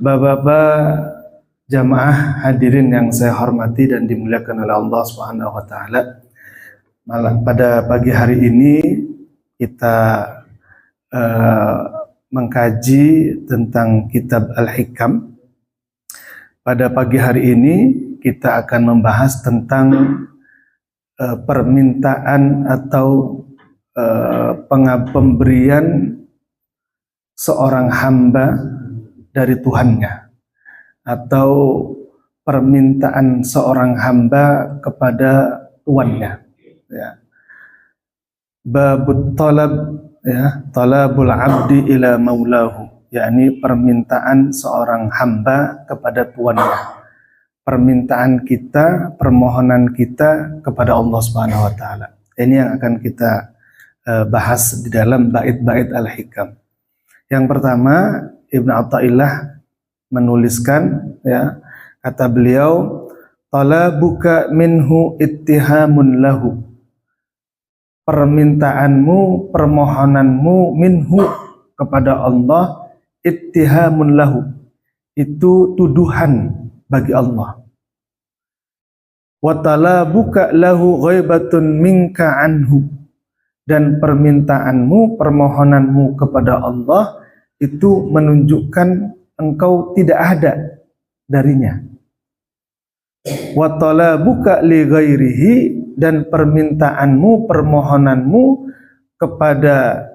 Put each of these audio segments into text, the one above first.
Bapak-bapak jamaah hadirin yang saya hormati dan dimuliakan oleh Allah Subhanahu wa taala. Pada pagi hari ini kita mengkaji tentang kitab Al-Hikam. Pada pagi hari ini kita akan membahas tentang permintaan atau pemberian seorang hamba dari Tuhannya, atau permintaan seorang hamba kepada tuannya. Ya. Babut talab, ya, talabul abdi ila maulahu, yakni permintaan seorang hamba kepada tuannya. Permintaan kita, permohonan kita kepada Allah Subhanahu wa taala. Ini yang akan kita bahas di dalam bait-bait Al-Hikam. Yang pertama, Ibnu Athaillah menuliskan, ya, kata beliau, talabuka minhu ittihamun lahu. Permintaanmu, permohonanmu minhu kepada Allah, ittihamun lahu, itu tuduhan bagi Allah. Wa talabuka lahu ghaibatun minka anhu, dan permintaanmu, permohonanmu kepada Allah itu menunjukkan engkau tidak ada darinya. Wa talabuka li ghairihi, dan permintaanmu, permohonanmu kepada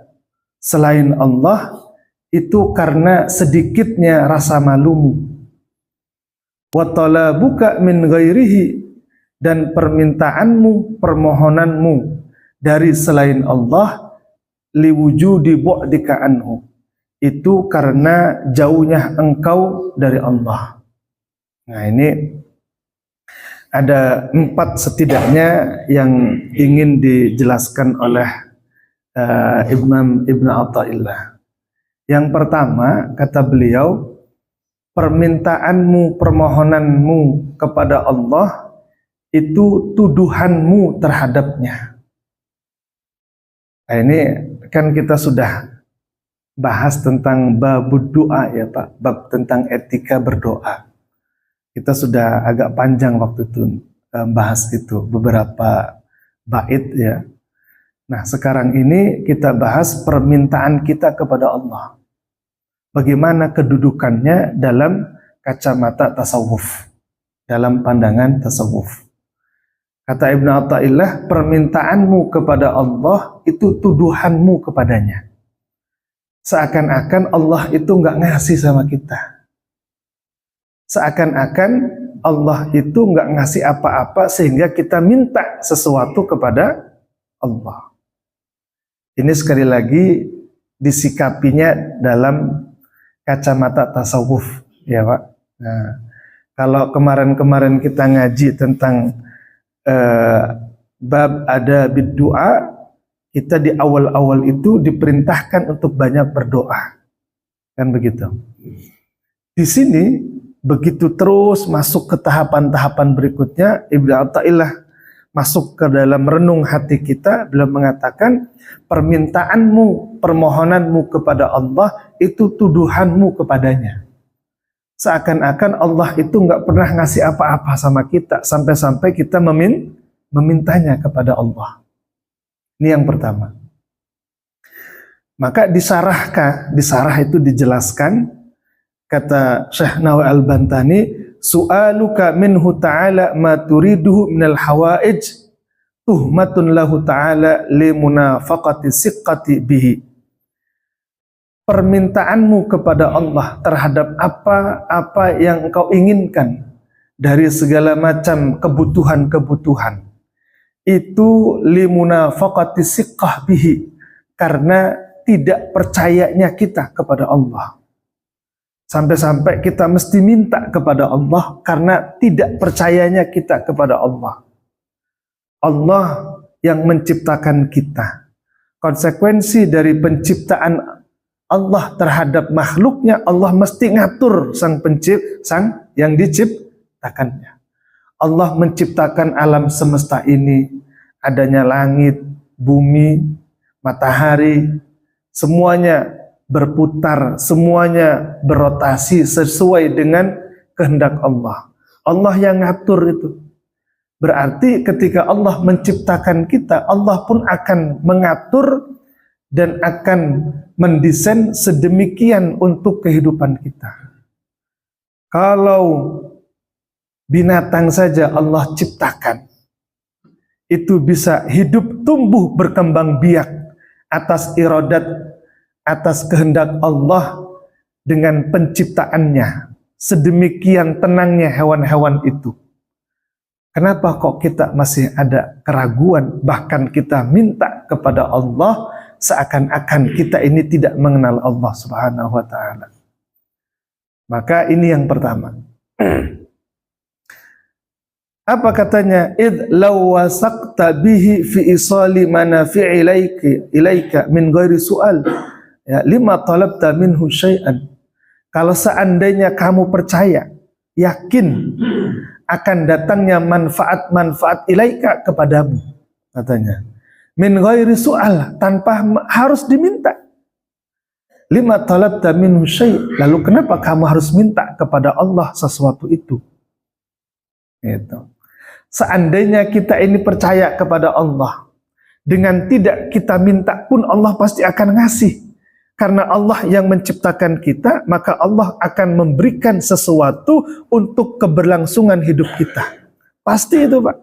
selain Allah itu karena sedikitnya rasa malumu. Wa talabuka min ghairihi, dan permintaanmu, permohonanmu dari selain Allah liwujudi bu'dika anhu, itu karena jauhnya engkau dari Allah. Nah, ini ada 4 setidaknya yang ingin dijelaskan oleh Imam Ibnu Athaillah. Yang pertama, kata beliau, permintaanmu, permohonanmu kepada Allah itu tuduhanmu terhadapnya. Nah, ini kan kita sudah bahas tentang babud doa, ya Pak, bab tentang etika berdoa. Kita sudah agak panjang waktu itu bahas itu, beberapa bait, ya. Nah, sekarang ini kita bahas permintaan kita kepada Allah. Bagaimana kedudukannya dalam kacamata tasawuf, dalam pandangan tasawuf. Kata Ibnu Athaillah, permintaanmu kepada Allah itu tuduhanmu kepadanya. Seakan-akan Allah itu nggak ngasih sama kita. Seakan-akan Allah itu nggak ngasih apa-apa sehingga kita minta sesuatu kepada Allah. Ini sekali lagi disikapinya dalam kacamata tasawuf, ya Pak. Nah, kalau kemarin-kemarin kita ngaji tentang bab ada biddu'a, kita di awal-awal itu diperintahkan untuk banyak berdoa, kan begitu. Di sini begitu terus masuk ke tahapan-tahapan berikutnya, Ibnu Athaillah masuk ke dalam renung hati kita, beliau mengatakan permintaanmu, permohonanmu kepada Allah itu tuduhanmu kepadanya. Seakan-akan Allah itu nggak pernah ngasih apa-apa sama kita, sampai-sampai kita memintanya kepada Allah. Ini yang pertama. Maka disarah itu dijelaskan, kata Syekh Nawawi Al-Bantani, su'aluka minhu ta'ala ma turiduhu minal hawaij tuhmatun lahu ta'ala li munafaqati siqqati bihi. Permintaanmu kepada Allah terhadap apa yang engkau inginkan dari segala macam kebutuhan-kebutuhan itu limunafaqati siqqah bihi, karena tidak percayanya kita kepada Allah. Sampai-sampai kita mesti minta kepada Allah karena tidak percayanya kita kepada Allah. Allah yang menciptakan kita. Konsekuensi dari penciptaan Allah terhadap makhluknya, Allah mesti ngatur sang yang diciptakannya. Allah menciptakan alam semesta ini, adanya langit, bumi, matahari, semuanya berputar, semuanya berotasi sesuai dengan kehendak Allah. Allah yang ngatur itu. Berarti ketika Allah menciptakan kita, Allah pun akan mengatur dan akan mendesain sedemikian untuk kehidupan kita. Kalau binatang saja Allah ciptakan, itu bisa hidup, tumbuh, berkembang biak atas iradat, atas kehendak Allah dengan penciptaannya. Sedemikian tenangnya hewan-hewan itu. Kenapa kok kita masih ada keraguan, bahkan kita minta kepada Allah seakan-akan kita ini tidak mengenal Allah Subhanahu wa taala. Maka ini yang pertama. Apa katanya? Id law wasaqta bihi fi isali manafi'i ilaika min ghairi su'al. Ya, lima talabta minhu syai'an. Kalau seandainya kamu percaya, yakin akan datangnya manfaat-manfaat ilaika kepadamu, katanya. Min ghairi su'al, tanpa harus diminta. Lima talabta minhu syai'. Lalu kenapa kamu harus minta kepada Allah sesuatu itu? Gitu. Seandainya kita ini percaya kepada Allah, dengan tidak kita minta pun Allah pasti akan ngasih. Karena Allah yang menciptakan kita, maka Allah akan memberikan sesuatu untuk keberlangsungan hidup kita. Pasti itu, Pak.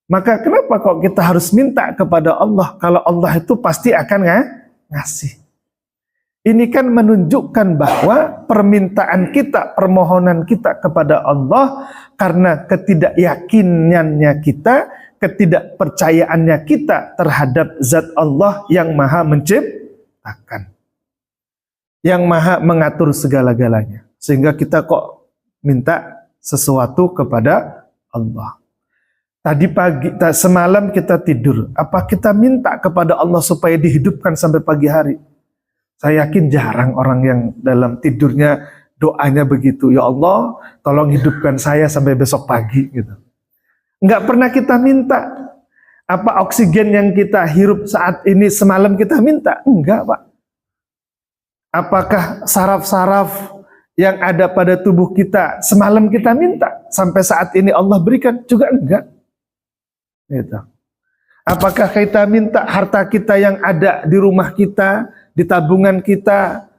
Maka kenapa kok kita harus minta kepada Allah kalau Allah itu pasti akan ngasih? Ini kan menunjukkan bahwa permintaan kita, permohonan kita kepada Allah karena ketidakyakinannya kita, ketidakpercayaannya kita terhadap zat Allah yang maha menciptakan, yang maha mengatur segala-galanya. Sehingga kita kok minta sesuatu kepada Allah. Semalam kita tidur, apa kita minta kepada Allah supaya dihidupkan sampai pagi hari? Saya yakin jarang orang yang dalam tidurnya doanya begitu, ya Allah tolong hidupkan saya sampai besok pagi gitu. Enggak pernah kita minta. Apa oksigen yang kita hirup saat ini semalam kita minta? Enggak, Pak. Apakah saraf-saraf yang ada pada tubuh kita semalam kita minta? Sampai saat ini Allah berikan? Juga enggak. Gitu. Apakah kita minta harta kita yang ada di rumah kita, di tabungan kita,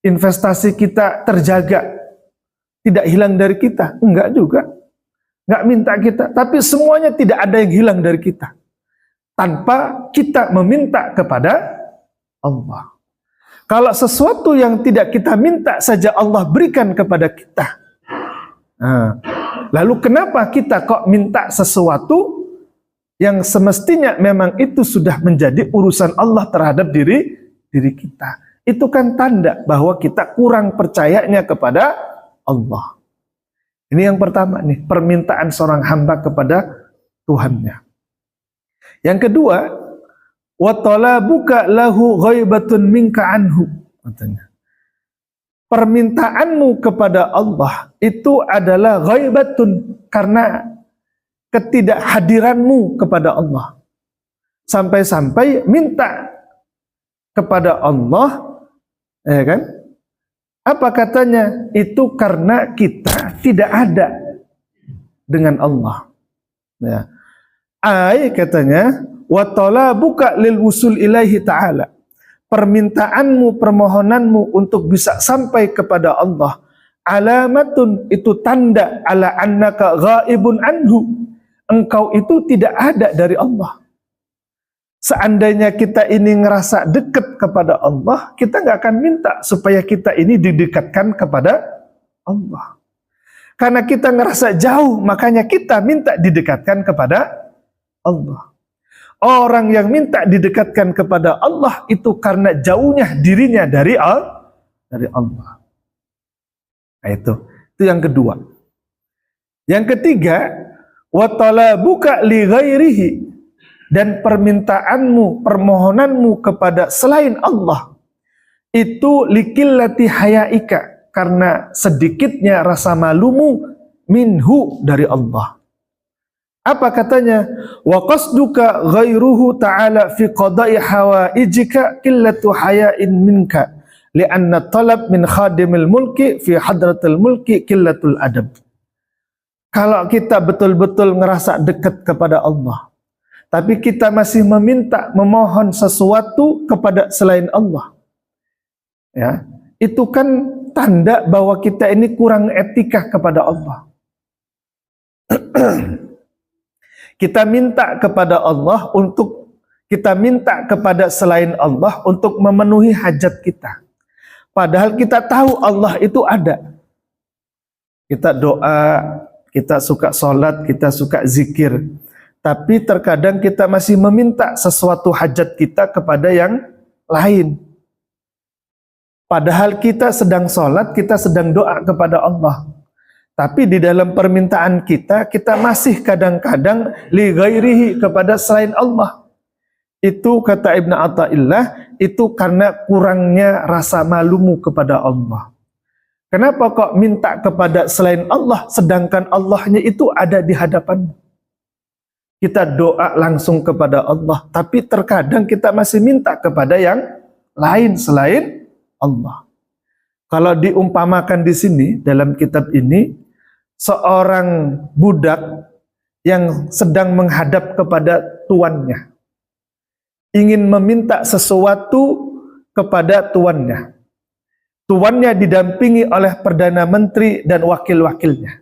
investasi kita terjaga, tidak hilang dari kita? Enggak juga. Enggak minta kita. Tapi semuanya tidak ada yang hilang dari kita tanpa kita meminta kepada Allah. Kalau sesuatu yang tidak kita minta saja Allah berikan kepada kita. Nah, lalu kenapa kita kok minta sesuatu yang semestinya memang itu sudah menjadi urusan Allah terhadap diri kita? Itu kan tanda bahwa kita kurang percayanya kepada Allah. Ini yang pertama nih, permintaan seorang hamba kepada Tuhannya. Yang kedua, wa talabuka lahu ghaibatun minka anhu, katanya. Permintaanmu kepada Allah itu adalah ghaibatun, karena ketidakhadiranmu kepada Allah. Sampai-sampai minta kepada Allah, ya kan? Apa katanya? Itu karena kita tidak ada dengan Allah. Ya. Katanya, wa talabuka lil wusul ilaihi ta'ala. Permintaanmu, permohonanmu untuk bisa sampai kepada Allah, alamatun, itu tanda ala annaka ghaibun anhu. Engkau itu tidak ada dari Allah. Seandainya kita ini ngerasa dekat kepada Allah, kita nggak akan minta supaya kita ini didekatkan kepada Allah. Karena kita ngerasa jauh, makanya kita minta didekatkan kepada Allah. Orang yang minta didekatkan kepada Allah itu karena jauhnya dirinya dari Allah. Nah, itu yang kedua. Yang ketiga, wa talabuka li ghairihi, dan permintaanmu, permohonanmu kepada selain Allah itu likillati hayaika, karena sedikitnya rasa malumu minhu, dari Allah. Apa katanya? Wa qasduka ghairuhu ta'ala fi qada'i hawaijika qillatu haya'in minka li'anna talab min khadimil mulki fi hadratil mulki qillatul adab. Kalau kita betul-betul ngerasa dekat kepada Allah, tapi kita masih memohon sesuatu kepada selain Allah, ya, itu kan tanda bahwa kita ini kurang etika kepada Allah. Kita minta kepada Allah kita minta kepada selain Allah untuk memenuhi hajat kita. Padahal kita tahu Allah itu ada. Kita doa, kita suka sholat, kita suka zikir. Tapi terkadang kita masih meminta sesuatu hajat kita kepada yang lain. Padahal kita sedang sholat, kita sedang doa kepada Allah. Tapi di dalam permintaan kita masih kadang-kadang li ghairihi, kepada selain Allah. Itu kata Ibnu Athaillah, itu karena kurangnya rasa malumu kepada Allah. Kenapa kok minta kepada selain Allah sedangkan Allahnya itu ada di hadapanmu? Kita doa langsung kepada Allah, tapi terkadang kita masih minta kepada yang lain selain Allah. Kalau diumpamakan di sini dalam kitab ini, seorang budak yang sedang menghadap kepada tuannya, ingin meminta sesuatu kepada tuannya. Tuannya didampingi oleh Perdana Menteri dan wakil-wakilnya.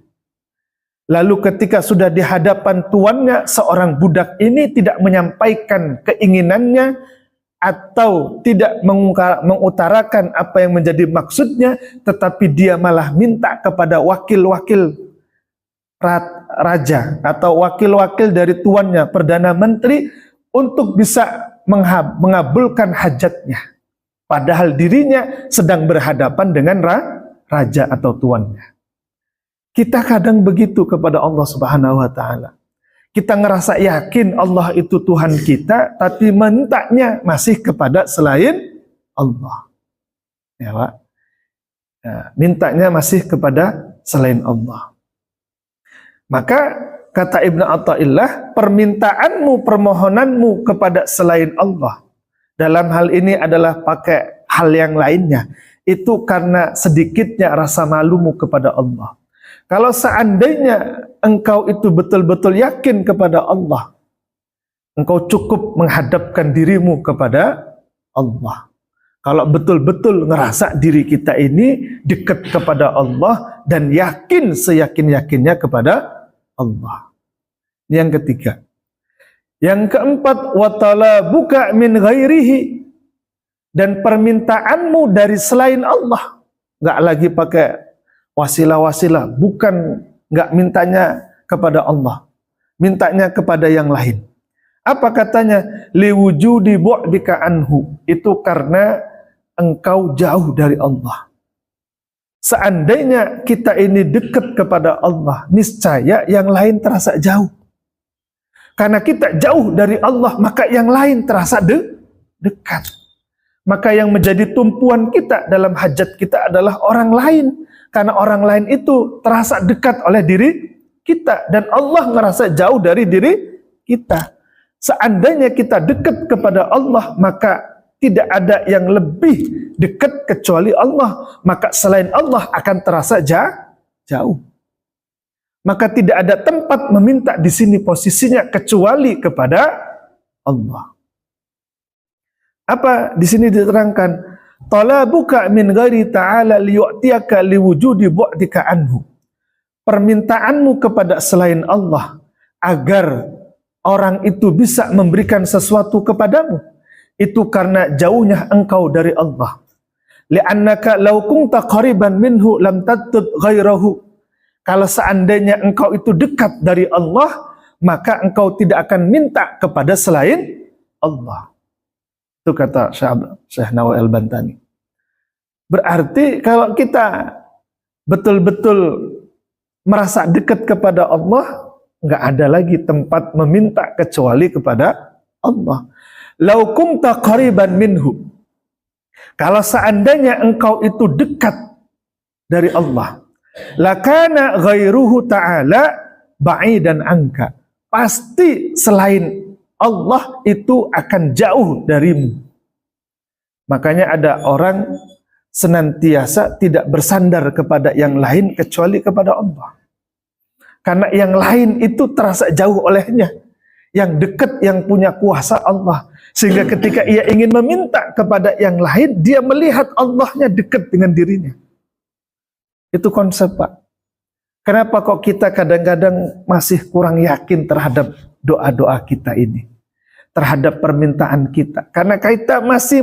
Lalu ketika sudah di hadapan tuannya, seorang budak ini tidak menyampaikan keinginannya atau tidak mengutarakan apa yang menjadi maksudnya, tetapi dia malah minta kepada wakil-wakil raja atau wakil-wakil dari tuannya, Perdana Menteri, untuk bisa mengabulkan hajatnya. Padahal dirinya sedang berhadapan dengan raja atau tuannya. Kita kadang begitu kepada Allah Subhanahu wa Ta'ala. Kita ngerasa yakin Allah itu Tuhan kita, tapi mintanya masih kepada selain Allah. Ya, Pak. Ya, mintanya masih kepada selain Allah. Maka kata Ibnu Athaillah, permintaanmu, permohonanmu kepada selain Allah, dalam hal ini adalah pakai hal yang lainnya, itu karena sedikitnya rasa malumu kepada Allah. Kalau seandainya engkau itu betul-betul yakin kepada Allah, engkau cukup menghadapkan dirimu kepada Allah. Kalau betul-betul ngerasa diri kita ini dekat kepada Allah dan yakin seyakin-yakinnya kepada Allah. Yang ketiga. Yang keempat, watalabuka min ghairihi, dan permintaanmu dari selain Allah. Nggak lagi pakai wasilah-wasilah, bukan, nggak mintanya kepada Allah, mintanya kepada yang lain. Apa katanya? Liwujudi bu'dika anhu, itu karena engkau jauh dari Allah. Seandainya kita ini dekat kepada Allah, niscaya yang lain terasa jauh. Karena kita jauh dari Allah, maka yang lain terasa dekat. Maka yang menjadi tumpuan kita dalam hajat kita adalah orang lain. Karena orang lain itu terasa dekat oleh diri kita. Dan Allah ngerasa jauh dari diri kita. Seandainya kita dekat kepada Allah, maka tidak ada yang lebih dekat kecuali Allah. Maka selain Allah akan terasa jauh. Maka tidak ada tempat meminta di sini posisinya kecuali kepada Allah. Apa di sini diterangkan? Talabuka min ghairi ta'ala liyu'tiyaka liwujudi bu'dika anhu. Permintaanmu kepada selain Allah agar orang itu bisa memberikan sesuatu kepadamu, itu karena jauhnya engkau dari Allah. Li'annaka law kunta qariban minhu lam tatlub ghairahu. Kalau seandainya engkau itu dekat dari Allah, maka engkau tidak akan minta kepada selain Allah. Itu kata Syekh Nawawi Al-Bantani. Berarti kalau kita betul-betul merasa dekat kepada Allah, nggak ada lagi tempat meminta kecuali kepada Allah. Lau kunta qariban minhu. Kalau seandainya engkau itu dekat dari Allah, lakana ghairuhu ta'ala ba'idan anka. pasti selain Allah itu akan jauh darimu. Makanya ada orang senantiasa tidak bersandar kepada yang lain kecuali kepada Allah. Karena yang lain itu terasa jauh olehnya. Yang dekat, yang punya kuasa Allah. Sehingga ketika ia ingin meminta kepada yang lain, dia melihat Allahnya dekat dengan dirinya. Itu konsep, Pak. Kenapa kok kita kadang-kadang masih kurang yakin terhadap doa-doa kita ini? Terhadap permintaan kita. Karena kita masih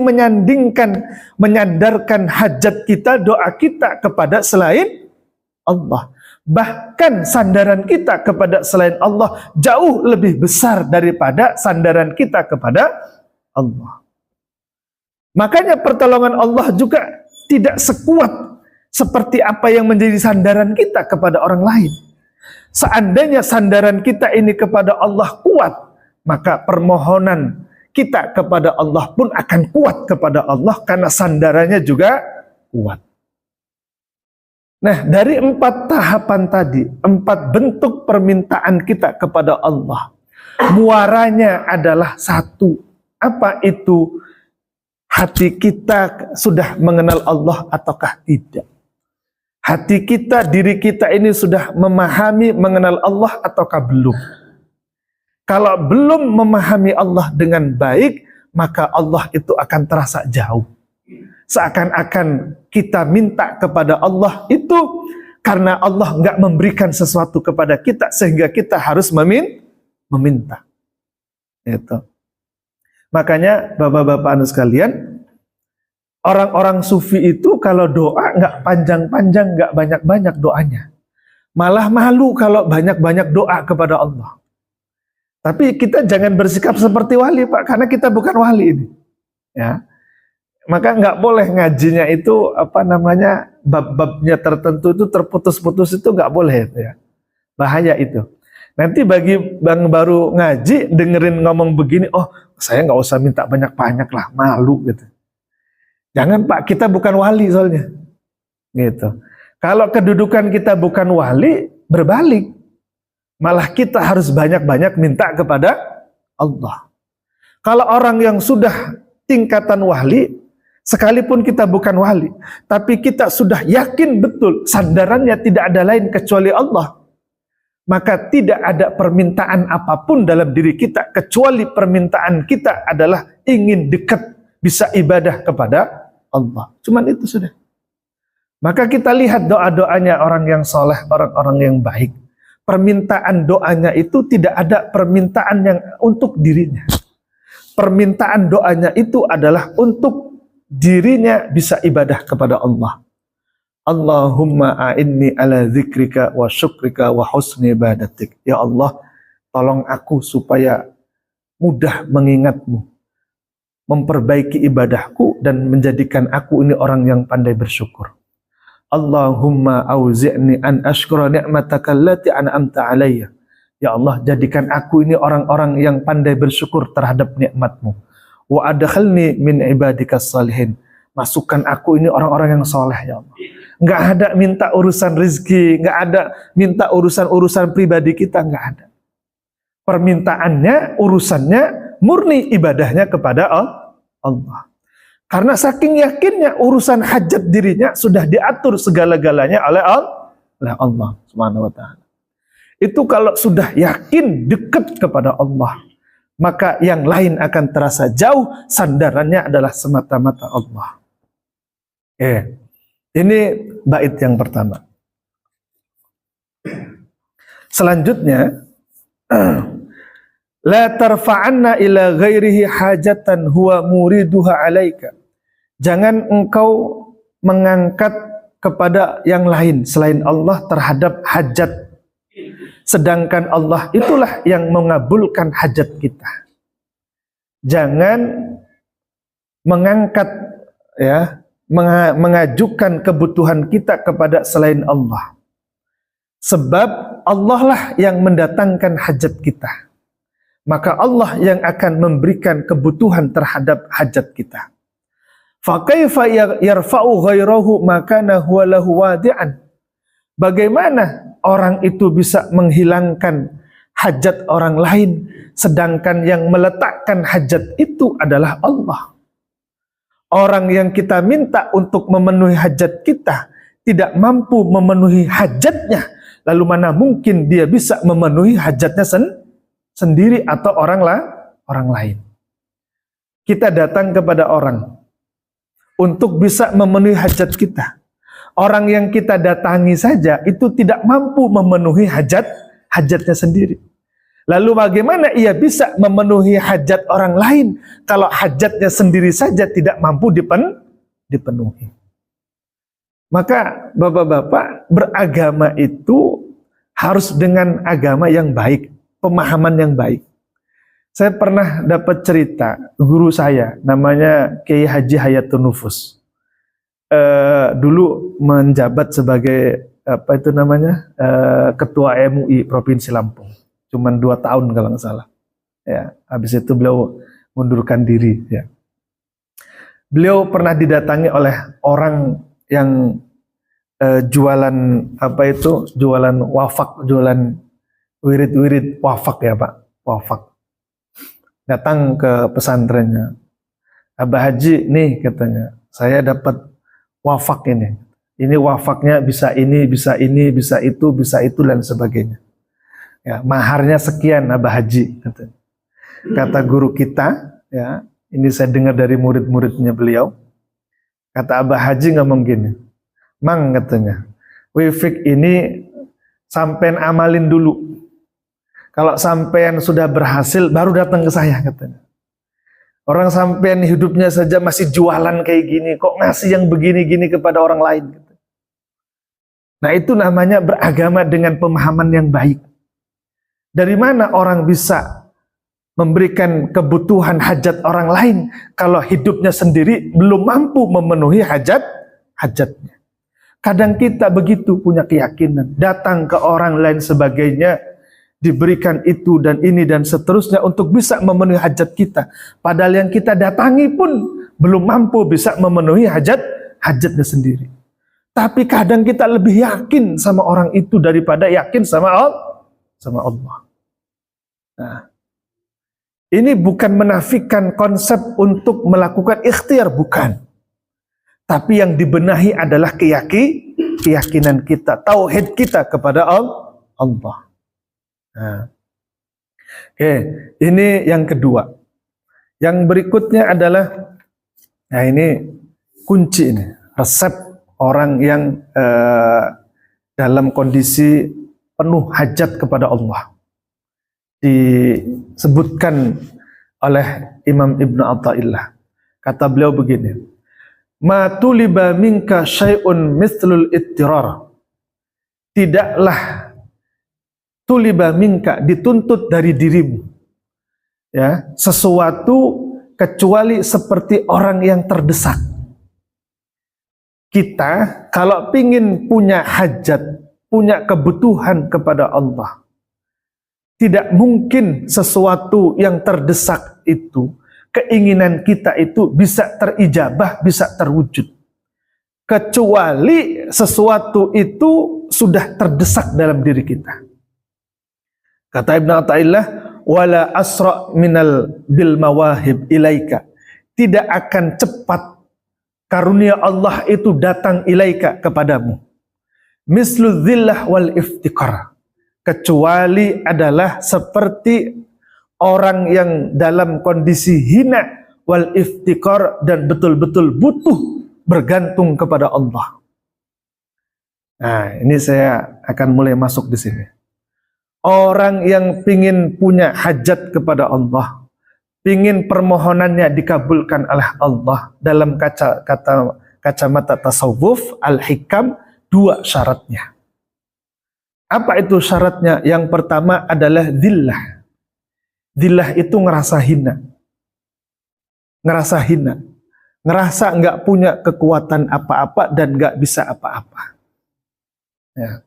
menyandarkan hajat kita, doa kita kepada selain Allah. Bahkan sandaran kita kepada selain Allah jauh lebih besar daripada sandaran kita kepada Allah. Makanya pertolongan Allah juga tidak sekuat seperti apa yang menjadi sandaran kita kepada orang lain. Seandainya sandaran kita ini kepada Allah kuat, maka permohonan kita kepada Allah pun akan kuat kepada Allah karena sandarannya juga kuat. Nah, dari 4 tahapan tadi, 4 bentuk permintaan kita kepada Allah, muaranya adalah satu. Apa itu? Hati kita sudah mengenal Allah ataukah tidak? Hati kita, diri kita ini sudah memahami, mengenal Allah ataukah belum? Kalau belum memahami Allah dengan baik, maka Allah itu akan terasa jauh. Seakan-akan kita minta kepada Allah itu karena Allah nggak memberikan sesuatu kepada kita sehingga kita harus meminta. Itu. Makanya bapak-bapak anu sekalian, orang-orang sufi itu kalau doa nggak panjang-panjang, nggak banyak-banyak doanya. Malah malu kalau banyak-banyak doa kepada Allah. Tapi kita jangan bersikap seperti wali, Pak, karena kita bukan wali ini. Ya. Maka nggak boleh ngajinya itu bab-babnya tertentu itu terputus-putus, itu nggak boleh ya. Bahaya itu. Nanti bagi yang baru ngaji dengerin ngomong begini, oh saya nggak usah minta banyak-banyak lah, malu gitu. Jangan, Pak, kita bukan wali soalnya. Gitu. Kalau kedudukan kita bukan wali, berbalik. Malah kita harus banyak-banyak minta kepada Allah. Kalau orang yang sudah tingkatan wali, sekalipun kita bukan wali, tapi kita sudah yakin betul sandarannya tidak ada lain kecuali Allah, maka tidak ada permintaan apapun dalam diri kita kecuali permintaan kita adalah ingin dekat, bisa ibadah kepada Allah. Cuman itu sudah. Maka kita lihat doa-doanya orang yang soleh, orang-orang yang baik. Permintaan doanya itu tidak ada permintaan yang untuk dirinya. Permintaan doanya itu adalah untuk dirinya bisa ibadah kepada Allah. Allahumma a'inni ala dzikrika wa syukrika wa husni ibadatik. Ya Allah, tolong aku supaya mudah mengingatmu, memperbaiki ibadahku dan menjadikan aku ini orang yang pandai bersyukur. Allahumma auzi'ni an ashkura ni'mataka allati an'amta alayya. Ya Allah, jadikan aku ini orang-orang yang pandai bersyukur terhadap nikmatmu. Wa adkhilni min ibadikas salihin. Masukkan aku ini orang-orang yang soleh, ya Allah. Enggak ada minta urusan rezeki, enggak ada minta urusan-urusan pribadi kita, enggak ada. Permintaannya, urusannya murni ibadahnya kepada Allah. Karena saking yakinnya urusan hajat dirinya sudah diatur segala-galanya oleh Allah Subhanahu wa taala. Itu kalau sudah yakin dekat kepada Allah, maka yang lain akan terasa jauh, sandarannya adalah semata-mata Allah. Ini bait yang pertama. Selanjutnya, la tarfa'anna ila ghairihi hajatan huwa muriduha alaika. Jangan engkau mengangkat kepada yang lain selain Allah terhadap hajat. Sedangkan Allah itulah yang mengabulkan hajat kita. Jangan mengangkat ya, mengajukan kebutuhan kita kepada selain Allah. Sebab Allah lah yang mendatangkan hajat kita. Maka Allah yang akan memberikan kebutuhan terhadap hajat kita. Fa kaifa yarfa'u ghairahu makana huwa lahu wadi'an. Bagaimana orang itu bisa menghilangkan hajat orang lain, sedangkan yang meletakkan hajat itu adalah Allah. Orang yang kita minta untuk memenuhi hajat kita tidak mampu memenuhi hajatnya, lalu mana mungkin dia bisa memenuhi hajatnya sendiri atau orang lain. Kita datang kepada orang untuk bisa memenuhi hajat kita. Orang yang kita datangi saja itu tidak mampu memenuhi hajatnya sendiri. Lalu bagaimana ia bisa memenuhi hajat orang lain kalau hajatnya sendiri saja tidak mampu dipenuhi? Maka bapak-bapak, beragama itu harus dengan agama yang baik, pemahaman yang baik. Saya pernah dapat cerita guru saya, namanya Kiai Haji Hayatun Nufus. Dulu menjabat sebagai ketua MUI Provinsi Lampung. Cuman 2 tahun kalau nggak salah. Ya, habis itu beliau mundurkan diri. Ya. Beliau pernah didatangi oleh orang yang jualan jualan wafak, jualan wirid-wirid wafak ya Pak, wafak. Datang ke pesantrennya. Abah Haji, nih katanya, saya dapat wafak ini. Ini wafaknya bisa ini, bisa ini, bisa itu dan sebagainya. Ya, maharnya sekian Abah Haji. Kata guru kita, ya, ini saya dengar dari murid-muridnya beliau. Kata Abah Haji ngomong gini, Mang katanya, wifik ini sampean amalin dulu. Kalau sampean sudah berhasil, baru datang ke saya katanya. Orang sampean hidupnya saja masih jualan kayak gini, kok ngasih yang begini-gini kepada orang lain. Nah itu namanya beragama dengan pemahaman yang baik. Dari mana orang bisa memberikan kebutuhan hajat orang lain kalau hidupnya sendiri belum mampu memenuhi hajatnya. Kadang kita begitu punya keyakinan, datang ke orang lain sebagainya, diberikan itu dan ini dan seterusnya untuk bisa memenuhi hajat kita. Padahal yang kita datangi pun belum mampu bisa memenuhi hajatnya sendiri. Tapi kadang kita lebih yakin sama orang itu daripada yakin sama Allah. Nah, ini bukan menafikan konsep untuk melakukan ikhtiar, bukan. Tapi yang dibenahi adalah keyakinan kita, tauhid kita kepada Allah. Nah. Oke, ini yang kedua. Yang berikutnya adalah, nah ini kunci ini, resep orang yang dalam kondisi penuh hajat kepada Allah. Disebutkan oleh Imam Ibn Athaillah. Kata beliau begini, ma tuliba minka syai'un mithlul ittirar. Tidaklah tuliba minka, dituntut dari dirimu, ya, sesuatu kecuali seperti orang yang terdesak. Kita kalau pingin punya hajat, punya kebutuhan kepada Allah, tidak mungkin sesuatu yang terdesak itu, keinginan kita itu bisa terijabah, bisa terwujud, kecuali sesuatu itu sudah terdesak dalam diri kita. Kata Ibn Athaillah, wala asra minal bil mawahib ilaika. Tidak akan cepat karunia Allah itu datang ilaika kepadamu. Mislu dhillah wal iftikar. Kecuali adalah seperti orang yang dalam kondisi hina wal iftikar dan betul-betul butuh bergantung kepada Allah. Nah, ini saya akan mulai masuk di sini. Orang yang pingin punya hajat kepada Allah, pingin permohonannya dikabulkan oleh Allah, dalam kacamata tasawuf al-hikam, 2 syaratnya. Apa itu syaratnya? Yang pertama adalah dhillah. Dhillah itu ngerasa hina. Ngerasa hina. Ngerasa nggak punya kekuatan apa-apa dan nggak bisa apa-apa. Ya.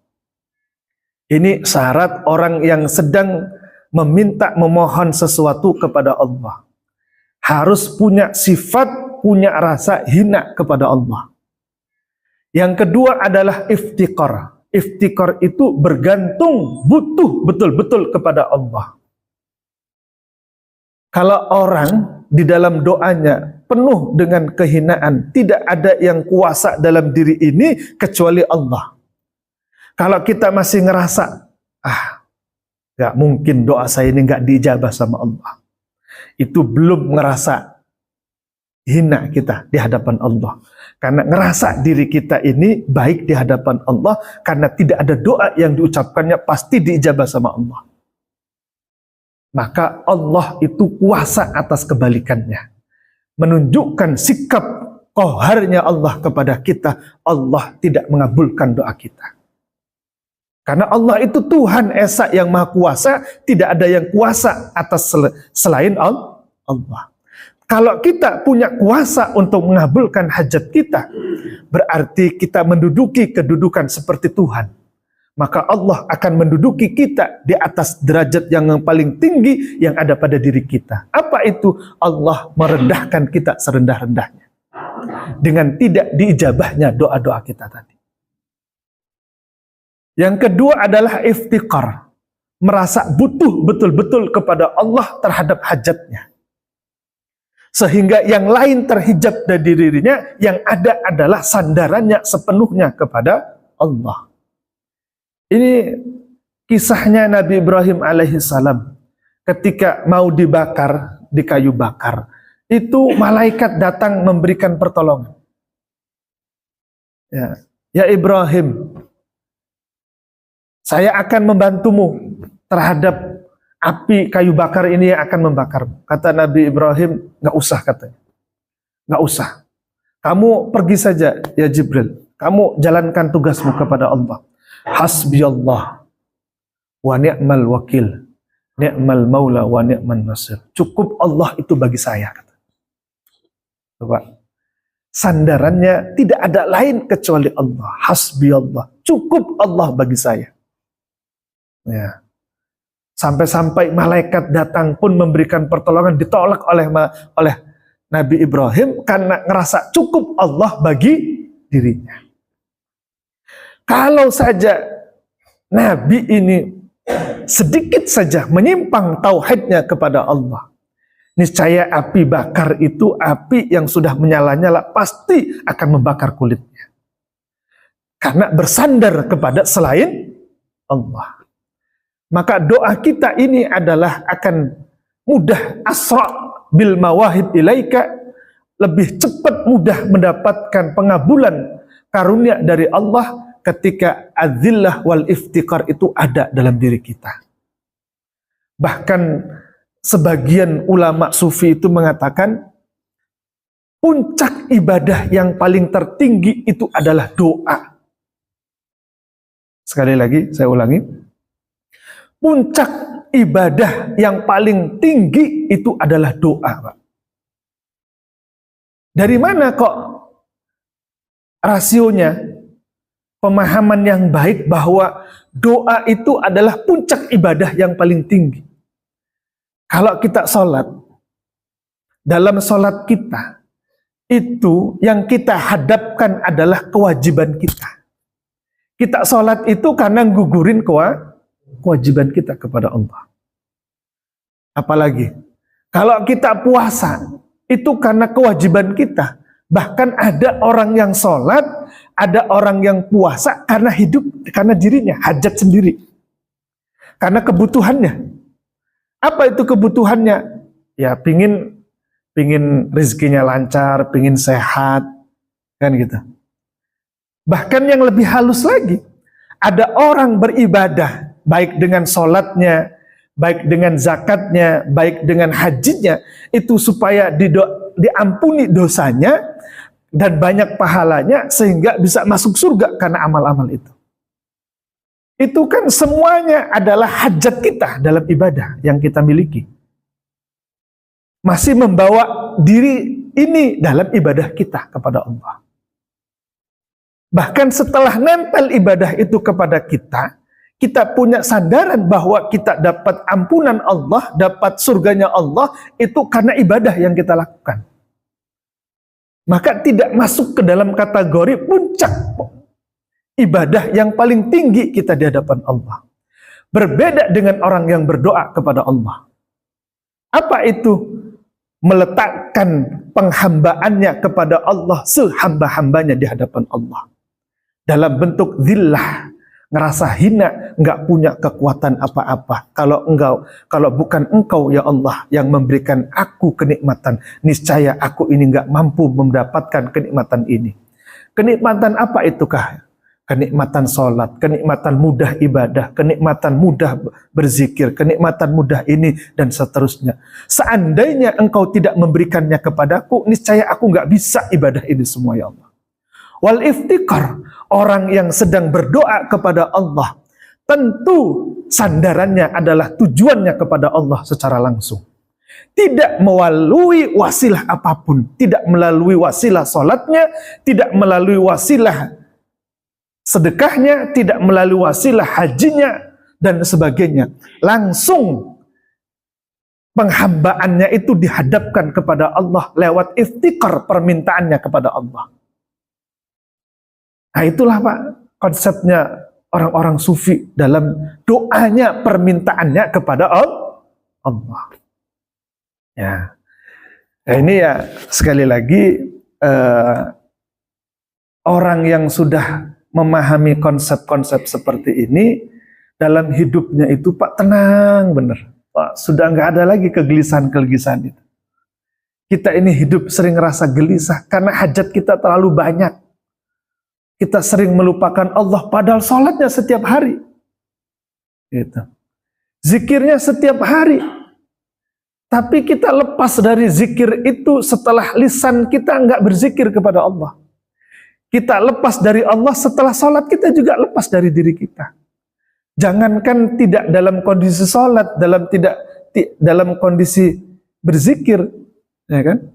Ini syarat orang yang sedang memohon sesuatu kepada Allah. Harus punya sifat, punya rasa hina kepada Allah. Yang kedua adalah iftikar. iftikar itu bergantung, butuh betul-betul kepada Allah. Kalau orang di dalam doanya penuh dengan kehinaan, tidak ada yang kuasa dalam diri ini kecuali Allah. Kalau kita masih ngerasa, gak mungkin doa saya ini gak diijabah sama Allah, itu belum ngerasa hina kita di hadapan Allah. Karena ngerasa diri kita ini baik di hadapan Allah, karena tidak ada doa yang diucapkannya pasti diijabah sama Allah. Maka Allah itu kuasa atas kebalikannya, menunjukkan sikap qaharnya Allah kepada kita. Allah tidak mengabulkan doa kita. Karena Allah itu Tuhan Esa yang Maha Kuasa, tidak ada yang kuasa atas selain Allah. Kalau kita punya kuasa untuk mengabulkan hajat kita, berarti kita menduduki kedudukan seperti Tuhan. Maka Allah akan menduduki kita di atas derajat yang paling tinggi yang ada pada diri kita. Apa itu? Allah merendahkan kita serendah-rendahnya dengan tidak diijabahnya doa-doa kita tadi. Yang kedua adalah iftikar, merasa butuh betul-betul kepada Allah terhadap hajatnya, sehingga yang lain terhijab dari dirinya, yang ada adalah sandarannya sepenuhnya kepada Allah. Ini kisahnya Nabi Ibrahim alaihissalam ketika mau dibakar di kayu bakar. Itu malaikat datang memberikan pertolongan. Ya Ibrahim, saya akan membantumu terhadap api kayu bakar ini yang akan membakar. Kata Nabi Ibrahim, nggak usah katanya. Nggak usah. Kamu pergi saja ya Jibril. Kamu jalankan tugasmu kepada Allah. Hasbiyallah wa ni'mal wakil, ni'mal maula wa ni'man nasir. Cukup Allah itu bagi saya. Coba. Sandarannya tidak ada lain kecuali Allah. Hasbiyallah. Cukup Allah bagi saya. Ya. Sampai-sampai malaikat datang pun memberikan pertolongan, ditolak oleh Nabi Ibrahim karena ngerasa cukup Allah bagi dirinya. Kalau saja Nabi ini sedikit saja menyimpang tauhidnya kepada Allah, niscaya api bakar itu api yang sudah menyala-nyala pasti akan membakar kulitnya. Karena bersandar kepada selain Allah. Maka doa kita ini adalah akan mudah asra bil mawahib ilaika, lebih cepat mudah mendapatkan pengabulan karunia dari Allah ketika adzillah wal iftikar itu ada dalam diri kita. Bahkan sebagian ulama sufi itu mengatakan puncak ibadah yang paling tertinggi itu adalah doa. Sekali lagi saya ulangi. Puncak ibadah yang paling tinggi itu adalah doa, Pak. Dari mana kok rasionya? Pemahaman yang baik bahwa doa itu adalah puncak ibadah yang paling tinggi. Kalau kita sholat, dalam sholat kita, itu yang kita hadapkan adalah kewajiban kita. Kita sholat itu karena gugurin kewajiban kita kepada Allah. Apalagi, kalau kita puasa, itu karena kewajiban kita. Bahkan ada orang yang sholat, ada orang yang puasa karena hidup, karena dirinya, hajat sendiri. Karena kebutuhannya. Apa itu kebutuhannya? Ya pingin rezekinya lancar, pingin sehat, kan gitu. Bahkan yang lebih halus lagi, ada orang beribadah, baik dengan sholatnya, baik dengan zakatnya, baik dengan hajinya, itu supaya diampuni dosanya, dan banyak pahalanya sehingga bisa masuk surga karena amal-amal itu. Itu kan semuanya adalah hajat kita dalam ibadah yang kita miliki. Masih membawa diri ini dalam ibadah kita kepada Allah. Bahkan setelah nempel ibadah itu kepada kita, kita punya sandaran bahwa kita dapat ampunan Allah, dapat surganya Allah, itu karena ibadah yang kita lakukan. Maka tidak masuk ke dalam kategori puncak ibadah yang paling tinggi kita di hadapan Allah. Berbeda dengan orang yang berdoa kepada Allah. Apa itu? Meletakkan penghambaannya kepada Allah sehamba-hambanya di hadapan Allah. Dalam bentuk zillah, ngerasa hina, nggak punya kekuatan apa-apa. Kalau bukan engkau ya Allah yang memberikan aku kenikmatan, niscaya aku ini nggak mampu mendapatkan kenikmatan ini. Kenikmatan apa itukah? Kenikmatan sholat, kenikmatan mudah ibadah, kenikmatan mudah berzikir, kenikmatan mudah ini, dan seterusnya. Seandainya engkau tidak memberikannya kepadaku, niscaya aku nggak bisa ibadah ini semua ya Allah. Wal iftikar, orang yang sedang berdoa kepada Allah, tentu sandarannya adalah tujuannya kepada Allah secara langsung. Tidak melalui wasilah apapun, tidak melalui wasilah sholatnya, tidak melalui wasilah sedekahnya, tidak melalui wasilah hajinya, dan sebagainya. Langsung penghambaannya itu dihadapkan kepada Allah lewat iftikar, permintaannya kepada Allah. Nah itulah Pak konsepnya orang-orang sufi dalam doanya, permintaannya kepada Allah. Ya. Nah ini ya sekali lagi orang yang sudah memahami konsep-konsep seperti ini dalam hidupnya itu Pak tenang bener. Pak, sudah nggak ada lagi kegelisahan-kegelisahan itu. Kita ini hidup sering ngerasa gelisah karena hajat kita terlalu banyak. Kita sering melupakan Allah padahal sholatnya setiap hari. Gitu. Zikirnya setiap hari. Tapi kita lepas dari zikir itu setelah lisan kita nggak berzikir kepada Allah. Kita lepas dari Allah setelah sholat, kita juga lepas dari diri kita. Jangankan tidak dalam kondisi sholat, dalam kondisi berzikir, ya kan?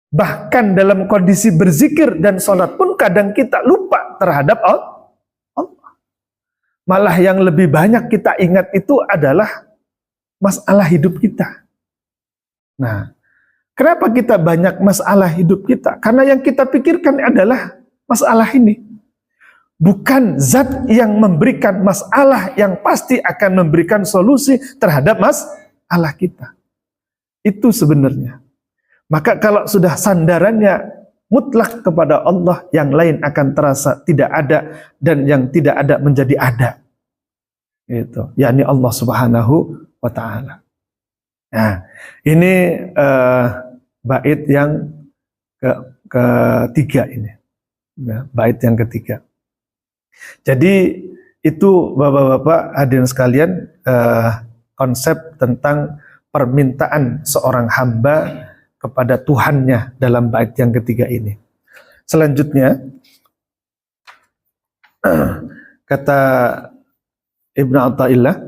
Bahkan dalam kondisi berzikir dan sholat pun kadang kita lupa terhadap Allah. Malah yang lebih banyak kita ingat itu adalah masalah hidup kita. Nah, kenapa kita banyak masalah hidup kita? Karena yang kita pikirkan adalah masalah ini. Bukan zat yang memberikan masalah yang pasti akan memberikan solusi terhadap masalah kita. Itu sebenarnya. Maka kalau sudah sandarannya mutlak kepada Allah, yang lain akan terasa tidak ada, dan yang tidak ada menjadi ada. Itu, yakni Allah Subhanahu wa Ta'ala. Nah, ini bait yang ketiga ini, ya, bait yang ketiga. Jadi itu bapak-bapak hadirin sekalian, konsep tentang permintaan seorang hamba kepada Tuhannya dalam bait yang ketiga ini. Selanjutnya kata Ibnu Athaillah,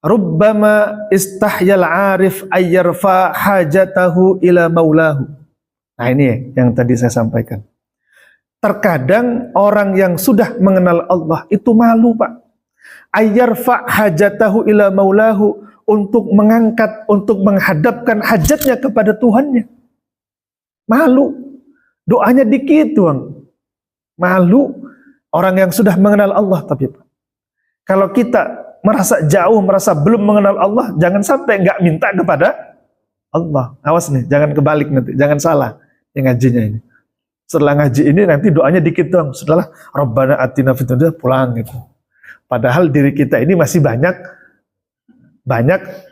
rubbama istahyal arif ayyarfa hajatahu ila maulahu. Nah ini yang tadi saya sampaikan. Terkadang orang yang sudah mengenal Allah itu malu Pak. Ayyarfa hajatahu ila maulahu, untuk mengangkat, untuk menghadapkan hajatnya kepada Tuhannya. Malu. Doanya dikit doang. Malu orang yang sudah mengenal Allah. Tapi Pak, kalau kita merasa jauh, merasa belum mengenal Allah, jangan sampai nggak minta kepada Allah. Awas nih, jangan kebalik nanti, jangan salah yang ngajinya ini. Setelah ngaji ini nanti doanya dikit dong. Setelah Rabbana atina fid dunya pulang gitu. Padahal diri kita ini masih banyak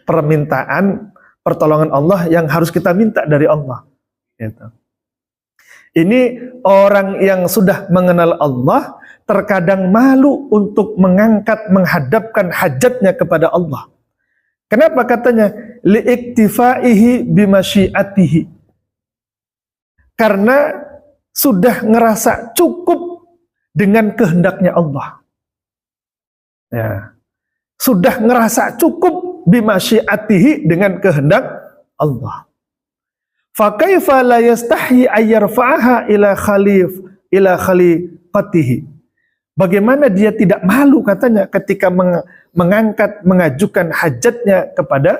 permintaan pertolongan Allah yang harus kita minta dari Allah. Gitu. Ini orang yang sudah mengenal Allah terkadang malu untuk mengangkat, menghadapkan hajatnya kepada Allah. Kenapa katanya? Liiktifaihi bimasyiatihi. Karena sudah ngerasa cukup dengan kehendaknya Allah. Ya. Sudah ngerasa cukup bimasyiatihi, dengan kehendak Allah. Fa kaifa la yastahyi ayyarfa'aha ila khaliqatihi. Bagaimana dia tidak malu katanya ketika mengangkat, mengajukan hajatnya kepada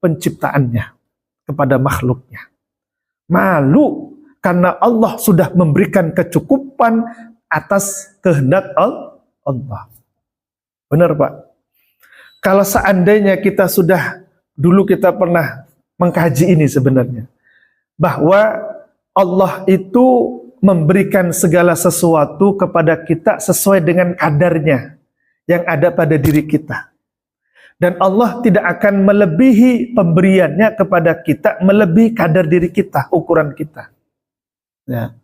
penciptaannya, kepada makhluknya. Malu karena Allah sudah memberikan kecukupan, atas kehendak Allah. Benar Pak? Kalau seandainya kita sudah, dulu kita pernah mengkaji ini sebenarnya, bahwa Allah itu memberikan segala sesuatu kepada kita sesuai dengan kadarnya yang ada pada diri kita. Dan Allah tidak akan melebihi pemberiannya kepada kita, melebihi kadar diri kita, ukuran kita. Ya.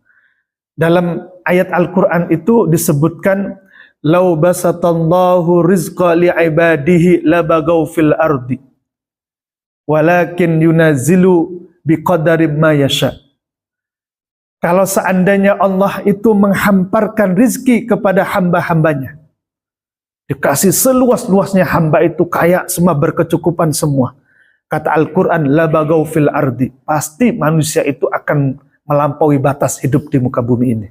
Dalam ayat Al-Quran itu disebutkan, "Lau basatallahu rizqa li'ibadihi labagaw fil ardi, walakin yunazilu biqadari ma yasha." Kalau seandainya Allah itu menghamparkan rizki kepada hamba-hambanya, dikasih seluas-luasnya, hamba itu kaya, semua berkecukupan semua. Kata Al-Quran, labagaw fil ardi. Pasti manusia itu akan melampaui batas hidup di muka bumi ini.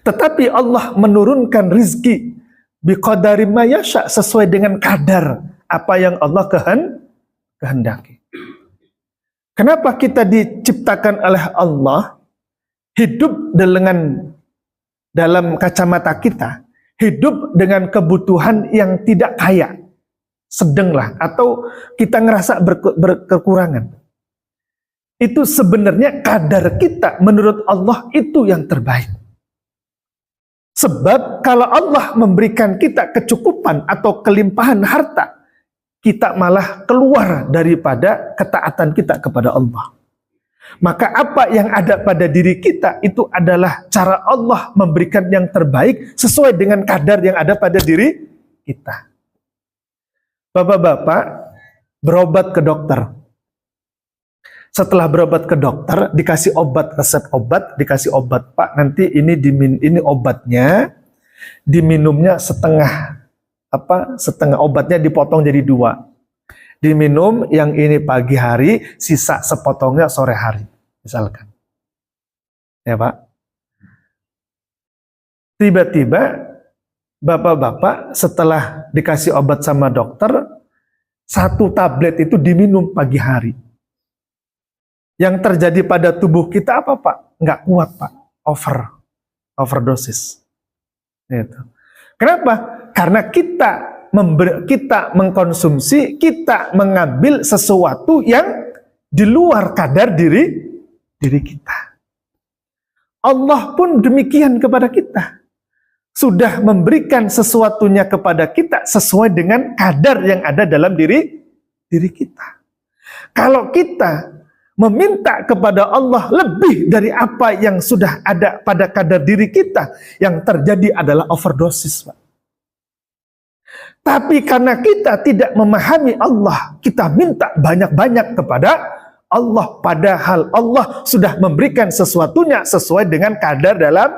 Tetapi Allah menurunkan rizki biqadari ma yasha, sesuai dengan kadar apa yang Allah kehendaki. Kenapa kita diciptakan oleh Allah hidup dalam kacamata kita, hidup dengan kebutuhan yang tidak kaya, sedanglah, atau kita ngerasa berkekurangan. Itu sebenarnya kadar kita menurut Allah itu yang terbaik. Sebab kalau Allah memberikan kita kecukupan atau kelimpahan harta, kita malah keluar daripada ketaatan kita kepada Allah. Maka apa yang ada pada diri kita itu adalah cara Allah memberikan yang terbaik sesuai dengan kadar yang ada pada diri kita. Bapak-bapak berobat ke dokter. Setelah berobat ke dokter, dikasih obat, resep obat, dikasih obat, Pak, nanti ini obatnya, diminumnya setengah obatnya dipotong jadi 2. Diminum yang ini pagi hari, sisa sepotongnya sore hari, misalkan. Ya Pak. Tiba-tiba bapak-bapak setelah dikasih obat sama dokter, 1 tablet itu diminum pagi hari. Yang terjadi pada tubuh kita apa Pak? Nggak kuat Pak, overdosis. Gitu. Kenapa? Karena kita mengkonsumsi, kita mengambil sesuatu yang di luar kadar diri kita. Allah pun demikian kepada kita. Sudah memberikan sesuatunya kepada kita sesuai dengan kadar yang ada dalam diri kita. Kalau kita meminta kepada Allah lebih dari apa yang sudah ada pada kadar diri kita, yang terjadi adalah overdosis, Pak. Tapi karena kita tidak memahami Allah, kita minta banyak-banyak kepada Allah, padahal Allah sudah memberikan sesuatunya sesuai dengan kadar dalam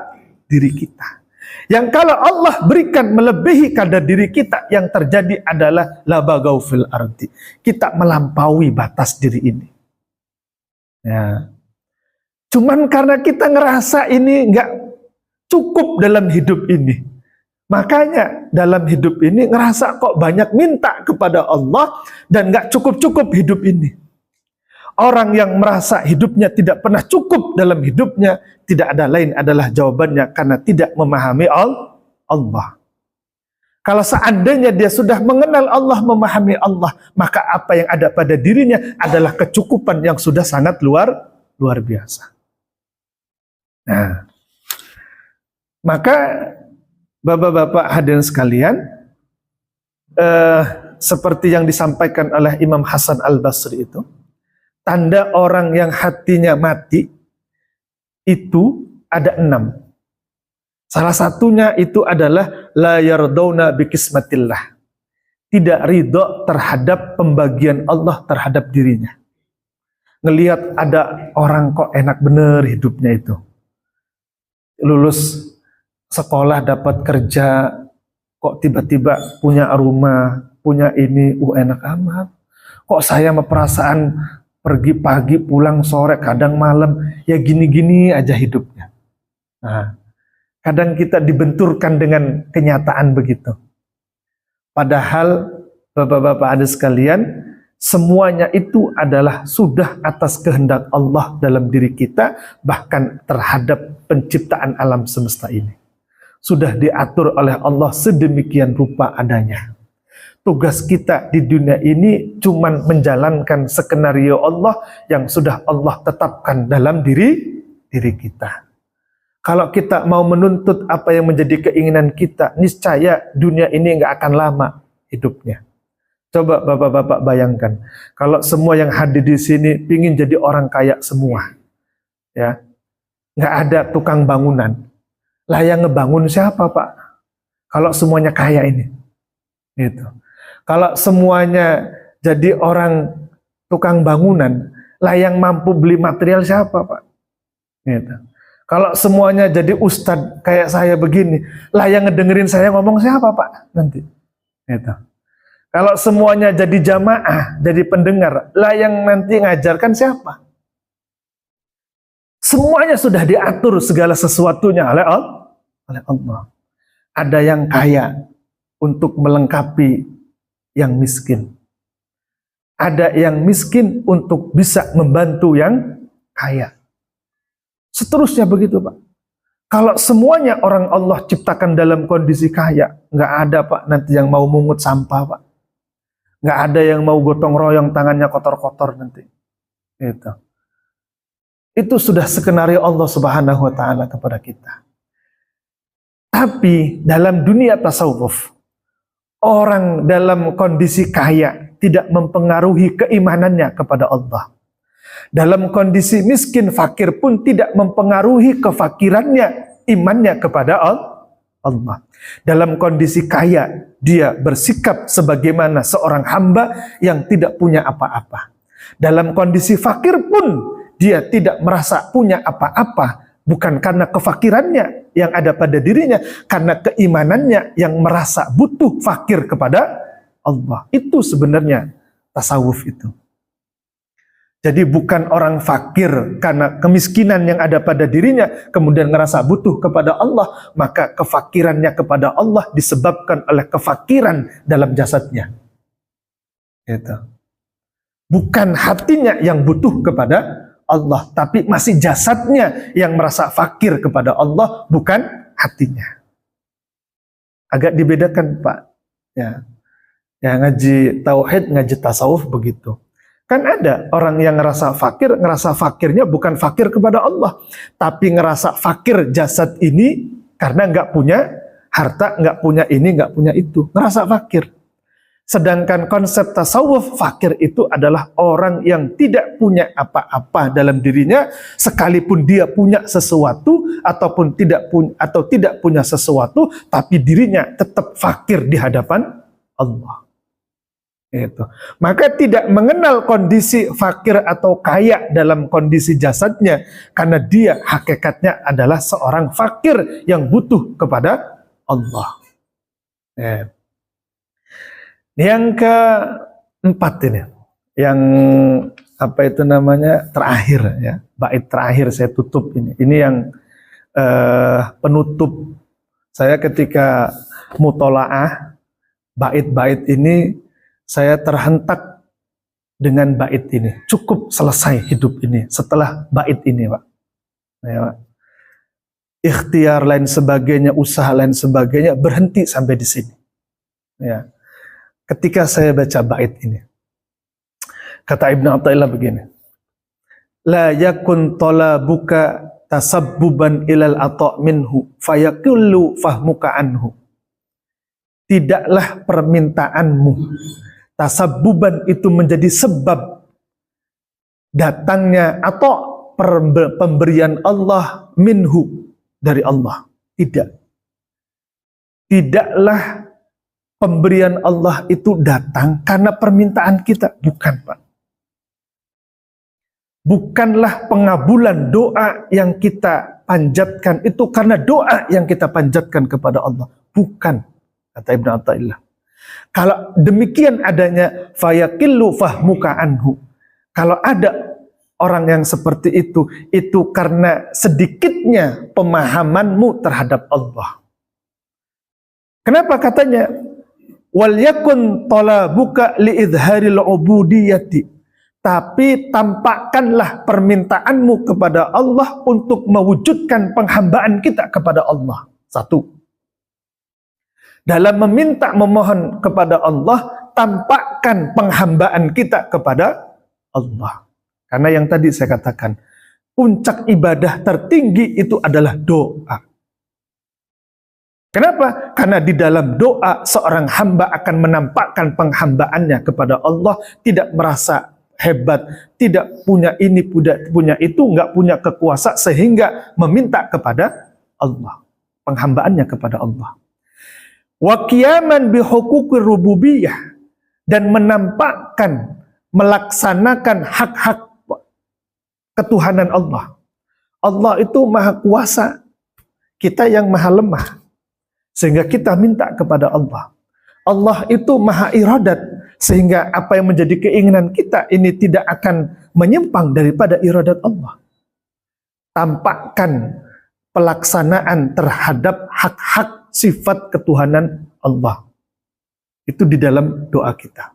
diri kita. Yang kalau Allah berikan melebihi kadar diri kita, yang terjadi adalah labagaw fil ardi. Kita melampaui batas diri ini. Ya. Cuman karena kita ngerasa ini nggak cukup dalam hidup ini. Makanya dalam hidup ini ngerasa kok banyak minta kepada Allah dan nggak cukup-cukup hidup ini. Orang yang merasa hidupnya tidak pernah cukup dalam hidupnya, tidak ada lain adalah jawabannya karena tidak memahami Allah. Kalau seandainya dia sudah mengenal Allah, memahami Allah, maka apa yang ada pada dirinya adalah kecukupan yang sudah sangat luar biasa. Nah, maka Bapak-bapak hadirin sekalian, seperti yang disampaikan oleh Imam Hasan Al-Basri itu, tanda orang yang hatinya mati itu ada 6. Salah satunya itu adalah la yardawna bikismatillah. Tidak ridho terhadap pembagian Allah terhadap dirinya. Ngelihat ada orang kok enak bener hidupnya itu. Lulus sekolah, dapat kerja, kok tiba-tiba punya rumah, punya ini, enak amat. Kok saya sama perasaan pergi pagi, pulang sore, kadang malam, ya gini-gini aja hidupnya. Nah, kadang kita dibenturkan dengan kenyataan begitu. Padahal, bapak-bapak ada sekalian, semuanya itu adalah sudah atas kehendak Allah dalam diri kita, bahkan terhadap penciptaan alam semesta ini. Sudah diatur oleh Allah sedemikian rupa adanya. Tugas kita di dunia ini cuman menjalankan skenario Allah yang sudah Allah tetapkan dalam diri kita. Kalau kita mau menuntut apa yang menjadi keinginan kita, niscaya dunia ini nggak akan lama hidupnya. Coba bapak-bapak bayangkan, kalau semua yang hadir di sini pingin jadi orang kaya semua, ya, nggak ada tukang bangunan, lah yang ngebangun siapa pak? Kalau semuanya kaya ini, gitu. Kalau semuanya jadi orang tukang bangunan, lah yang mampu beli material siapa pak? Gitu. Kalau semuanya jadi ustadz kayak saya begini, lah yang ngedengerin saya ngomong siapa pak? Nanti. Gitu. Kalau semuanya jadi jamaah, jadi pendengar, lah yang nanti ngajarkan siapa? Semuanya sudah diatur segala sesuatunya oleh Allah. Ada yang kaya untuk melengkapi yang miskin. Ada yang miskin untuk bisa membantu yang kaya. Seterusnya begitu Pak. Kalau semuanya orang Allah ciptakan dalam kondisi kaya, nggak ada Pak nanti yang mau mungut sampah Pak. Nggak ada yang mau gotong royong tangannya kotor-kotor nanti. Itu sudah skenario Allah Subhanahu wa taala kepada kita. Tapi dalam dunia tasawuf, orang dalam kondisi kaya tidak mempengaruhi keimanannya kepada Allah. Dalam kondisi miskin fakir pun tidak mempengaruhi kefakirannya, imannya kepada Allah. Dalam kondisi kaya, dia bersikap sebagaimana seorang hamba yang tidak punya apa-apa. Dalam kondisi fakir pun, dia tidak merasa punya apa-apa. Bukan karena kefakirannya yang ada pada dirinya, karena keimanannya yang merasa butuh fakir kepada Allah. Itu sebenarnya tasawuf itu. Jadi bukan orang fakir karena kemiskinan yang ada pada dirinya, kemudian ngerasa butuh kepada Allah, maka kefakirannya kepada Allah disebabkan oleh kefakiran dalam jasadnya. Gitu. Bukan hatinya yang butuh kepada Allah, tapi masih jasadnya yang merasa fakir kepada Allah, bukan hatinya. Agak dibedakan Pak. Ya, ngaji tauhid, ngaji tasawuf begitu. Kan ada orang yang ngerasa fakirnya bukan fakir kepada Allah, tapi ngerasa fakir jasad ini karena nggak punya harta, nggak punya ini, nggak punya itu, ngerasa fakir. Sedangkan konsep tasawuf, fakir itu adalah orang yang tidak punya apa-apa dalam dirinya, sekalipun dia punya sesuatu ataupun tidak punya sesuatu, tapi dirinya tetap fakir di hadapan Allah. Itu. Maka tidak mengenal kondisi fakir atau kaya dalam kondisi jasadnya, karena dia hakikatnya adalah seorang fakir yang butuh kepada Allah. Yang keempat ini, yang apa itu namanya, terakhir ya, bait terakhir saya tutup ini. Ini yang penutup saya ketika mutolaah bait-bait ini. Saya terhentak dengan bait ini. Cukup selesai hidup ini setelah bait ini, Pak. Ya, Pak. Ikhtiar lain sebagainya, usaha lain sebagainya, berhenti sampai di sini. Ya. Ketika saya baca bait ini, kata Ibnu Athaillah begini, la yakun talabuka tasabbuban ilal ata' minhu fayakullu fahmuka anhu. Tidaklah permintaanmu tasabbuban itu menjadi sebab datangnya atau pemberian Allah minhu, dari Allah. Tidaklah pemberian Allah itu datang karena permintaan kita. Bukan Pak. Bukanlah pengabulan doa yang kita panjatkan itu karena doa yang kita panjatkan kepada Allah. Bukan, kata Ibnu Athaillah. Kalau demikian adanya fayaqillu fahmuka anhu. Kalau ada orang yang seperti itu karena sedikitnya pemahamanmu terhadap Allah. Kenapa katanya? wal yakun talabuka liidharil ubudiyati, tapi tampakkanlah permintaanmu kepada Allah untuk mewujudkan penghambaan kita kepada Allah. Satu, dalam meminta memohon kepada Allah, tampakkan penghambaan kita kepada Allah. Karena yang tadi saya katakan, puncak ibadah tertinggi itu adalah doa. Kenapa? Karena di dalam doa seorang hamba akan menampakkan penghambaannya kepada Allah, tidak merasa hebat, tidak punya ini, punya itu, nggak punya kekuasaan, sehingga meminta kepada Allah, penghambaannya kepada Allah. Wa qiyaman bi huquqir rububiyah, dan menampakkan, melaksanakan hak-hak ketuhanan Allah. Allah itu maha kuasa, kita yang maha lemah, sehingga kita minta kepada Allah. Allah itu maha iradat, sehingga apa yang menjadi keinginan kita ini tidak akan menyimpang daripada iradat Allah. Tampakkan pelaksanaan terhadap hak-hak sifat ketuhanan Allah. Itu di dalam doa kita.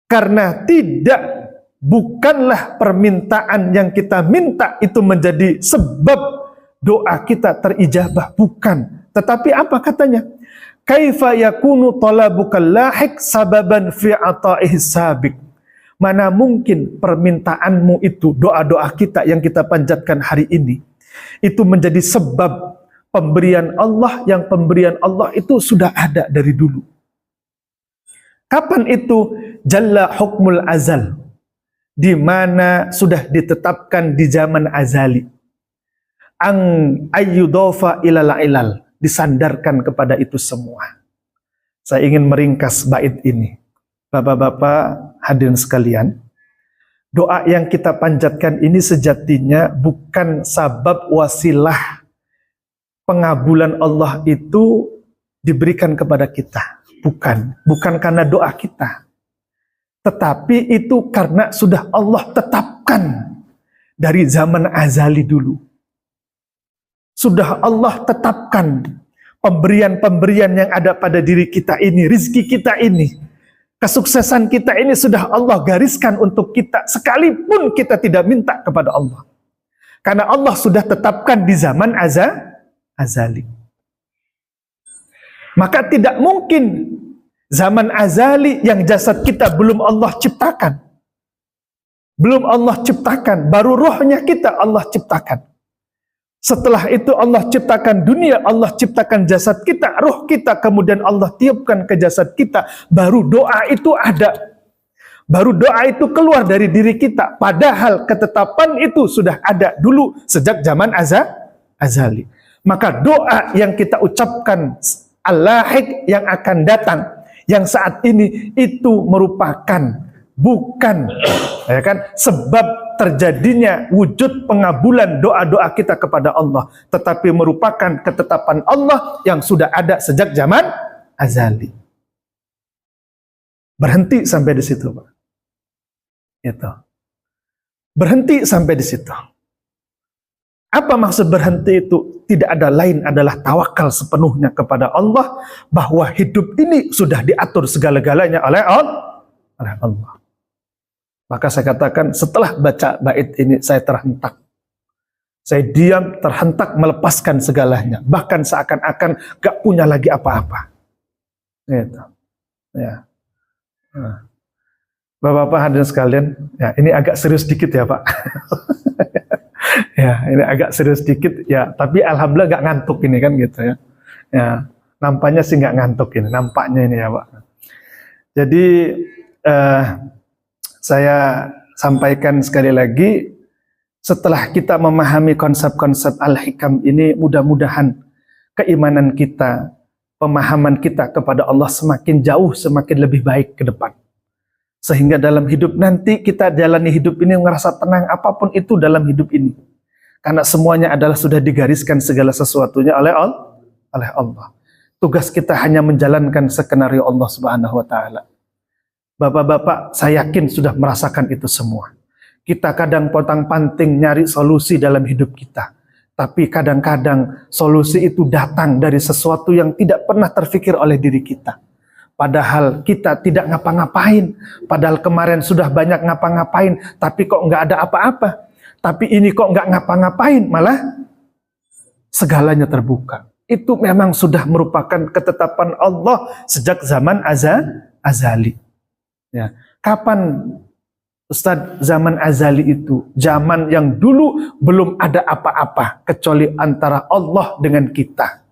Karena bukanlah permintaan yang kita minta itu menjadi sebab doa kita terijabah, bukan. Tetapi apa katanya? Kaifa yakunu talabukal lahik sababan fi ata'ihi sabiq. Mana mungkin permintaanmu itu, doa-doa kita yang kita panjatkan hari ini, itu menjadi sebab pemberian Allah, yang pemberian Allah itu sudah ada dari dulu. Kapan itu? Jalla hukmul azal, di mana sudah ditetapkan di zaman azali. Ang ayyudofa ilal, disandarkan kepada itu semua. Saya ingin meringkas bait ini. Bapak-bapak hadirin sekalian, doa yang kita panjatkan ini sejatinya bukan sabab wasilah pengabulan Allah itu diberikan kepada kita. Bukan karena doa kita. Tetapi itu karena sudah Allah tetapkan dari zaman azali dulu. Sudah Allah tetapkan pemberian-pemberian yang ada pada diri kita ini, rizki kita ini, kesuksesan kita ini sudah Allah gariskan untuk kita, sekalipun kita tidak minta kepada Allah. Karena Allah sudah tetapkan di zaman azali. Maka tidak mungkin zaman azali yang jasad kita belum Allah ciptakan. Belum Allah ciptakan, baru rohnya kita Allah ciptakan. Setelah itu Allah ciptakan dunia, Allah ciptakan jasad kita, roh kita, kemudian Allah tiupkan ke jasad kita, baru doa itu ada. Baru doa itu keluar dari diri kita. Padahal ketetapan itu sudah ada dulu sejak zaman azali. Maka doa yang kita ucapkan al-lahik yang akan datang, yang saat ini, itu merupakan bukan ya kan sebab terjadinya wujud pengabulan doa-doa kita kepada Allah, tetapi merupakan ketetapan Allah yang sudah ada sejak zaman azali. Berhenti sampai di situ, Pak. Itu. Berhenti sampai di situ. Apa maksud berhenti itu? Tidak ada lain adalah tawakal sepenuhnya kepada Allah, bahwa hidup ini sudah diatur segala-galanya oleh Allah. Maka saya katakan, setelah baca bait ini saya terhentak. Saya diam, terhentak, melepaskan segalanya. Bahkan seakan-akan gak punya lagi apa-apa. Gitu. Ya. Nah. Bapak-bapak hadirin sekalian, ya ini agak serius dikit ya Pak. Ya, ini agak serius dikit ya, tapi alhamdulillah gak ngantuk ini kan gitu ya. Ya, nampaknya sih gak ngantuk ini, nampaknya ini ya Pak. Jadi saya sampaikan sekali lagi, setelah kita memahami konsep-konsep al-hikam ini, mudah-mudahan keimanan kita, pemahaman kita kepada Allah semakin jauh, semakin lebih baik ke depan. Sehingga dalam hidup nanti kita jalani hidup ini ngerasa tenang apapun itu dalam hidup ini. Karena semuanya adalah sudah digariskan segala sesuatunya oleh Allah. Tugas kita hanya menjalankan skenario Allah Subhanahu wa taala. Bapak-bapak, saya yakin sudah merasakan itu semua. Kita kadang pontang-panting nyari solusi dalam hidup kita. Tapi kadang-kadang solusi itu datang dari sesuatu yang tidak pernah terfikir oleh diri kita. padahal kita tidak ngapa-ngapain, padahal kemarin sudah banyak ngapa-ngapain, tapi kok nggak ada apa-apa, tapi ini kok nggak ngapa-ngapain, malah segalanya terbuka. Itu memang sudah merupakan ketetapan Allah sejak zaman azali. Ya. Kapan Ustadz zaman azali itu? Zaman yang dulu belum ada apa-apa kecuali antara Allah dengan kita.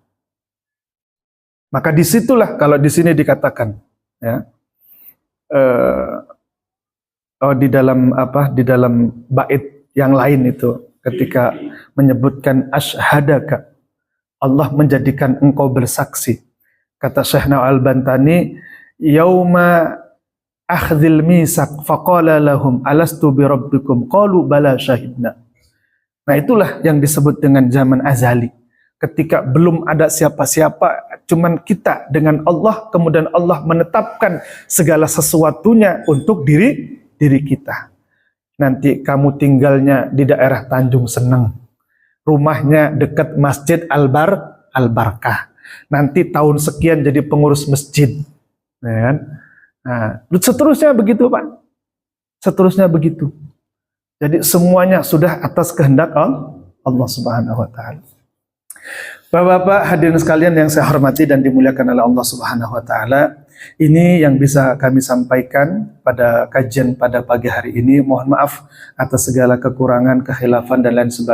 Maka disitulah kalau di sini dikatakan, ya, di dalam bait yang lain itu ketika menyebutkan asyhadaka, Allah menjadikan engkau bersaksi. Kata Syekh Al-Bantani, yauma akhdhil misak faqala lahum alastu birabbikum qalu bala syahidna. Nah, itulah yang disebut dengan zaman azali. Ketika belum ada siapa-siapa, cuman kita dengan Allah, kemudian Allah menetapkan segala sesuatunya untuk diri kita. Nanti kamu tinggalnya di daerah Tanjung Seneng, rumahnya dekat Masjid Al-Barkah. Nanti tahun sekian jadi pengurus masjid, ya kan? Nah, seterusnya begitu, Pak. Seterusnya begitu. Jadi semuanya sudah atas kehendak Allah Subhanahu wa taala. Bapak-bapak hadirin sekalian yang saya hormati dan dimuliakan oleh Allah Subhanahu wa taala, ini yang bisa kami sampaikan pada kajian pada pagi hari ini. Mohon maaf atas segala kekurangan, kekhilafan dan lain sebagainya.